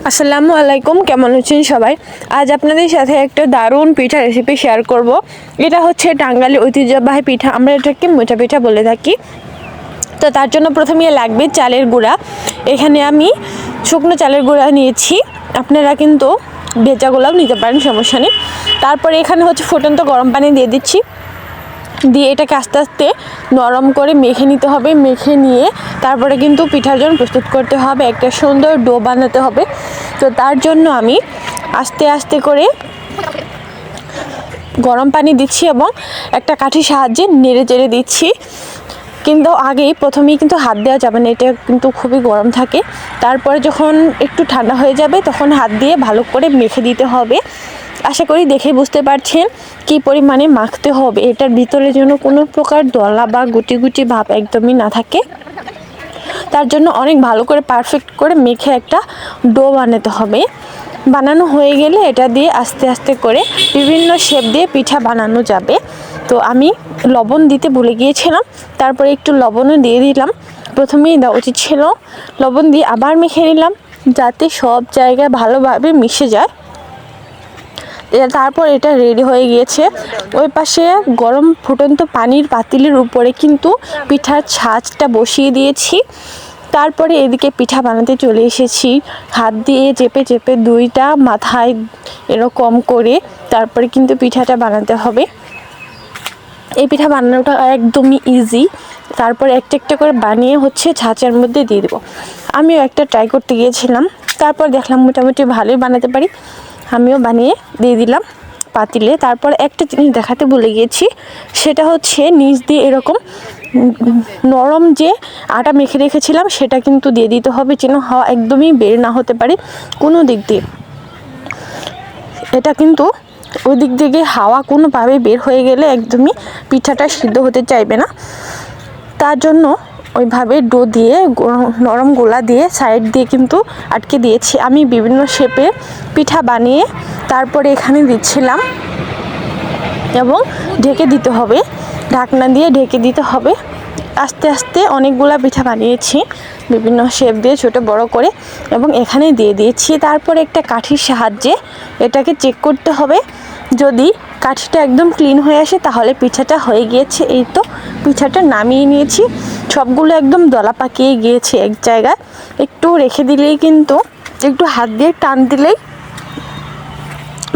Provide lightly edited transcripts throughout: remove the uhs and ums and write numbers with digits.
আসসালামু আলাইকুম, কেমন আছেন সবাই? আজ আপনাদের সাথে একটা দারুণ পিঠা রেসিপি শেয়ার করব। এটা হচ্ছে টাঙ্গাইলের ঐতিহ্যবাহী পিঠা, আমরা এটাকে মোচা পিঠা বলে থাকি। তো তার জন্য প্রথমে লাগবে চালের গুঁড়া। এখানে আমি শুকনো চালের গুঁড়া নিয়েছি, আপনারা কিন্তু ভেজাগুলোও নিতে পারেন, সমস্যা নেই। তারপরে এখানে হচ্ছে ফুটন্ত গরম পানি দিয়ে দিচ্ছি, দিয়ে এটাকে আস্তে আস্তে নরম করে মেখে নিতে হবে। মেখে নিয়ে তারপরে কিন্তু পিঠার জন্য প্রস্তুত করতে হবে, একটা সুন্দর ডো বানাতে হবে। তো তার জন্য আমি আস্তে আস্তে করে গরম পানি দিচ্ছি এবং একটা কাঠির সাহায্যে নেড়ে চেড়ে দিচ্ছি। কিন্তু প্রথমেই কিন্তু হাত দেওয়া যাবে না, এটা কিন্তু খুবই গরম থাকে। তারপরে যখন একটু ঠান্ডা হয়ে যাবে তখন হাত দিয়ে ভালো করে মেখে দিতে হবে। আশা করি দেখে বুঝতে পারছেন কি পরিমাণে মাখতে হবে, এটার ভিতরে যেন কোনো প্রকার দলা বা গুটি গুটি ভাব একদমই না থাকে। তার জন্য অনেক ভালো করে পারফেক্ট করে মেখে একটা ডো বানাতে হবে। বানানো হয়ে গেলে এটা দিয়ে আস্তে আস্তে করে বিভিন্ন শেপ দিয়ে পিঠা বানানো যাবে। তো আমি লবণ দিতে ভুলে গিয়েছিলাম, তারপরে একটু লবণও দিয়ে দিলাম। প্রথমেই দেওয়া উচিত ছিল, লবণ দিয়ে আবার মেখে নিলাম যাতে সব জায়গায় ভালোভাবে মিশে যায়। তারপর এটা রেডি হয়ে গিয়েছে। ওই পাশে গরম ফুটন্ত পানির পাতিলের উপরে কিন্তু পিঠার ছাঁচটা বসিয়ে দিয়েছি। তারপরে এদিকে পিঠা বানাতে চলে এসেছি, হাত দিয়ে চেপে চেপে দুইটা মাথায় এরকম করে তারপরে কিন্তু পিঠাটা বানাতে হবে। এই পিঠা বানানোটা একদমই ইজি। তারপরে একটা একটা করে বানিয়ে হচ্ছে ছাঁচের মধ্যে দিয়ে দেবো। আমিও একটা ট্রাই করতে গিয়েছিলাম, তারপর দেখলাম মোটামুটি ভালোই বানাতে পারি, আমিও বানিয়ে দিয়ে দিলাম পাতিলে। তারপর একটা জিনিস দেখাতে ভুলে গিয়েছি, সেটা হচ্ছে নিচ দিয়ে এরকম নরম যে আটা মেখে রেখেছিলাম সেটা কিন্তু দিয়ে দিতে হবে, যেন হাওয়া একদমই বের না হতে পারে কোনো দিক দিয়ে। এটা কিন্তু ওই দিক থেকে হাওয়া কোনোভাবে বের হয়ে গেলে একদমই পিঠাটা সিদ্ধ হতে চাইবে না। তার জন্য ওইভাবে ডো দিয়ে নরম গোলা দিয়ে সাইড দিয়ে কিন্তু আটকে দিয়েছি। আমি বিভিন্ন শেপে পিঠা বানিয়ে তারপরে এখানে দিচ্ছিলাম এবং ঢেকে দিতে হবে, ঢাকনা দিয়ে ঢেকে দিতে হবে। আস্তে আস্তে অনেকগুলা পিঠা বানিয়েছি বিভিন্ন শেপ দিয়ে ছোট বড় করে এবং এখানে দিয়ে দিয়েছি। তারপরে একটা কাঠির সাহায্যে এটাকে চেক করতে হবে, যদি কাঠিটা একদম ক্লিন হয়ে আসে তাহলে পিঠাটা হয়ে গিয়েছে। এই তো পিঠাটা নামিয়ে নিয়েছি, সবগুলো একদম দলা পাকিয়ে গিয়েছে এক জায়গায়। একটু রেখে দিলেই কিন্তু, একটু হাত দিয়ে টান দিলেই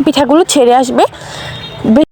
পিঠাগুলো ছেড়ে আসবে।